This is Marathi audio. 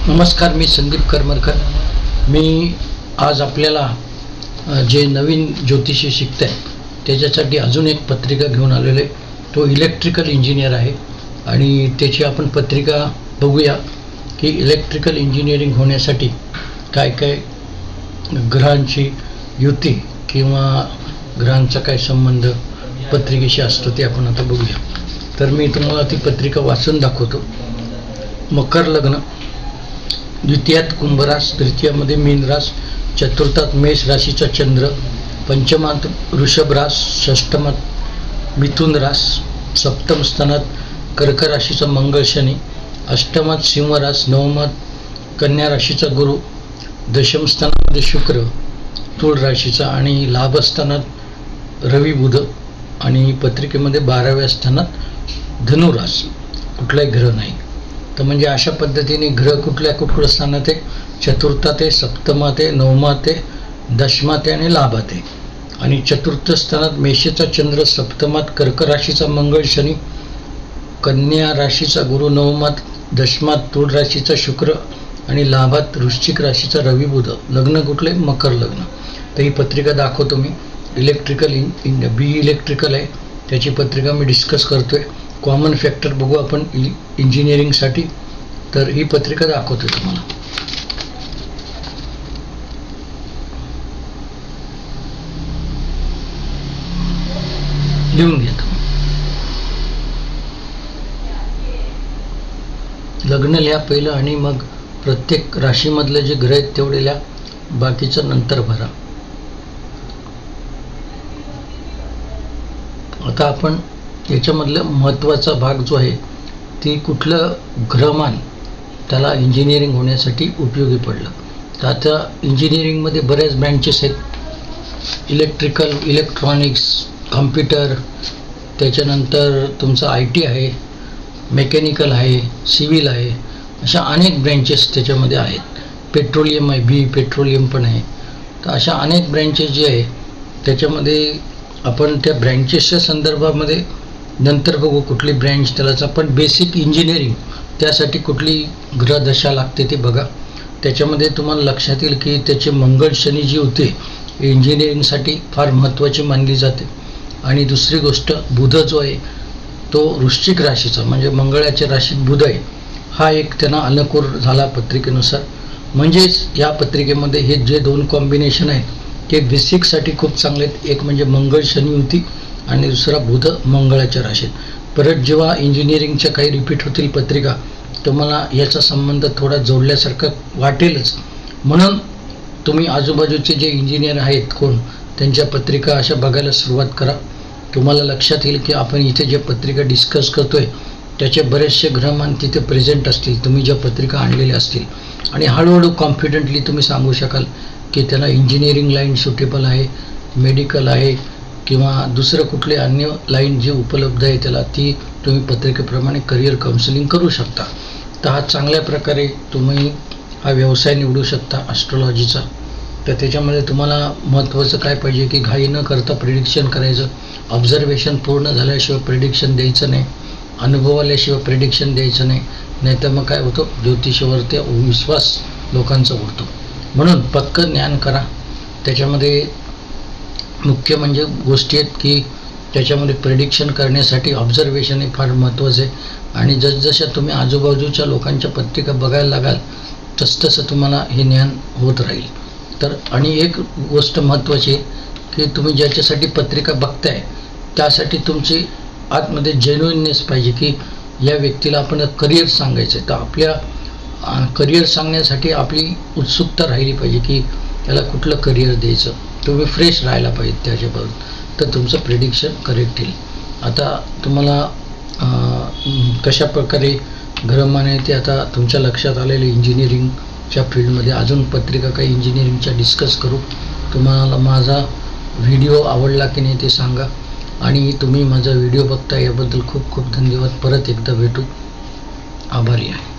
नमस्कार, मी संदीप करमरकर. मी आज आपल्याला जे नवीन ज्योतिषी शिकत आहे त्याच्यासाठी अजून एक पत्रिका घेऊन आलेलो आहे. तो इलेक्ट्रिकल इंजिनियर आहे आणि त्याची आपण पत्रिका बघूया की इलेक्ट्रिकल इंजिनिअरिंग होण्यासाठी काय काय ग्रहांची युती किंवा ग्रहांचा काय संबंध पत्रिकेशी असतो ते आपण आता बघूया. तर मी तुम्हाला ती पत्रिका वाचून दाखवतो. मकर लग्न, द्वितीयात कुंभ रास, तृतीयामध्ये मीन रास, चतुर्थात मेष राशीचा चंद्र, पंचमात वृषभ रास, षष्टमात मिथुन रास, सप्तम स्थानात कर्क राशीचा मंगळ शनी, अष्टमात सिंह रास, नवमात कन्या राशीचा गुरु, दशम स्थानामध्ये शुक्र तुळ राशीचा आणि लाभस्थानात रवी बुध आणि पत्रिकेमध्ये 12व्या स्थानात धनुरास. कुठलाही ग्रह नाही. तर म्हणजे अशा पद्धतीने ग्रह कुठल्या स्थानात आहे? चतुर्थात आहे, सप्तमात आहे, नवमात आहे, दशमात आहे आणि लाभात आहे. आणि चतुर्थ स्थानात मेषेचा चंद्र, सप्तमात कर्क राशीचा मंगळ शनी, कन्या राशीचा गुरु, नवमात दशमात तुळ राशीचा शुक्र आणि लाभात वृश्चिक राशीचा रवी बुध. लग्न कुठले? मकर लग्न. तर ही पत्रिका दाखवतो मी. इलेक्ट्रिकल बी इलेक्ट्रिकल आहे, त्याची पत्रिका मी डिस्कस करतोय. कॉमन फॅक्टर बघू आपण इंजिनिअरिंगसाठी. तर ही पत्रिका दाखवतो तुम्हाला. लिहून घेतो. लग्न लिहा पहिलं आणि मग प्रत्येक राशीमधले जे ग्रह आहेत तेवढे लिहा, बाकीचं नंतर भरा. आता आपण याच्यामधलं महत्त्वाचा भाग जो आहे ती कुठलं ग्रहमान त्याला इंजिनिअरिंग होण्यासाठी उपयोगी पडलं. तर आता इंजिनिअरिंगमध्ये बऱ्याच ब्रँचेस आहेत. इलेक्ट्रिकल, इलेक्ट्रॉनिक्स, कॉम्प्युटर, त्याच्यानंतर तुमचं IT आहे, मेकॅनिकल आहे, सिव्हिल आहे, अशा अनेक ब्रँचेस त्याच्यामध्ये आहेत. पेट्रोलियम आहे, पेट्रोलियम पण आहे. तर अशा अनेक ब्रँचेस जे आहे त्याच्यामध्ये आपण त्या ब्रँचेसच्या संदर्भामध्ये नंतर बघू कुठली ब्रँच त्यालाच. आपण बेसिक इंजिनिअरिंग त्यासाठी कुठली ग्रहदशा लागते ते बघा. त्याच्यामध्ये तुम्हाला लक्षात येईल की त्याचे मंगळ शनी जी होते इंजिनिअरिंगसाठी फार महत्त्वाची मानली जाते. आणि दुसरी गोष्ट बुध जो आहे तो वृश्चिक राशीचा, म्हणजे मंगळाच्या राशीत बुध आहे, हा एक त्यांना अनुकूल झाला पत्रिकेनुसार. म्हणजेच या पत्रिकेमध्ये हे जे दोन कॉम्बिनेशन आहेत ते बेसिकसाठी खूप चांगले आहेत. एक म्हणजे मंगळ शनी होती आणि दुसरा बुध मंगळाच्या राशीत. परत जेव्हा इंजिनिअरिंगच्या काही रिपीट होतील पत्रिका तुम्हाला याचा संबंध थोडा जोडल्यासारखं वाटेलच. म्हणून तुम्ही आजूबाजूचे जे इंजिनियर आहेत कोण त्यांच्या पत्रिका अशा बघायला सुरुवात करा. तुम्हाला लक्षात येईल की आपण इथे जे पत्रिका डिस्कस करतोय त्याचे बरेचसे ग्रहमान तिथे प्रेझेंट असतील, तुम्ही ज्या पत्रिका आणलेल्या असतील. आणि हळूहळू कॉन्फिडेंटली तुम्ही सांगू शकाल की त्याला इंजिनिअरिंग लाईन सुटेबल आहे, मेडिकल आहे किंवा दुसरं कुठले अन्य लाईन जी उपलब्ध आहे त्याला ती तुम्ही पत्रिकेप्रमाणे करिअर काउन्सिलिंग करू शकता. तर हा चांगल्या प्रकारे तुम्ही हा व्यवसाय निवडू शकता ॲस्ट्रॉलॉजीचा. तर त्याच्यामध्ये तुम्हाला महत्त्वाचं काय पाहिजे की घाई न करता प्रिडिक्शन करायचं. ऑब्झर्वेशन पूर्ण झाल्याशिवाय प्रिडिक्शन द्यायचं नाही, अनुभव आल्याशिवाय प्रिडिक्शन द्यायचं नाही. नाहीतर मग काय होतं, ज्योतिषावरती विश्वास लोकांचा उडतो. म्हणून पक्कं ज्ञान करा. त्याच्यामध्ये मुख्य म्हणजे गोष्टी आहेत की त्याच्यामध्ये प्रेडिक्शन करण्यासाठी ऑब्झर्वेशन हे फार महत्त्वाचं आहे. आणि जसजशा तुम्ही आजूबाजूच्या लोकांच्या पत्रिका बघायला लागाल तसतसं तुम्हाला हे ज्ञान होत राहील. तर आणि एक गोष्ट महत्त्वाची आहे की तुम्ही ज्याच्यासाठी पत्रिका बघताय त्यासाठी तुमची आतमध्ये जेन्युइननेस पाहिजे की या व्यक्तीला आपण करिअर सांगायचं आहे. तर आपल्या करिअर सांगण्यासाठी आपली उत्सुकता राहिली पाहिजे की त्याला कुठलं करिअर द्यायचं. तुम्ही फ्रेश राहायला पाहिजे त्याच्याबरोबर, तर तुमचं प्रेडिक्शन करेक्ट येईल. आता तुम्हाला कशा प्रकारे ग्रहमान आहे ते आता तुमच्या लक्षात आलेले इंजिनिअरिंगच्या फील्डमध्ये अजून पत्रिका काही इंजिनिअरिंगच्या डिस्कस करू. तुम्हाला माझा व्हिडिओ आवडला की नाही ते सांगा. आणि तुम्ही माझा व्हिडिओ बघता याबद्दल खूप खूप धन्यवाद. परत एकदा भेटू. आभारी आहे.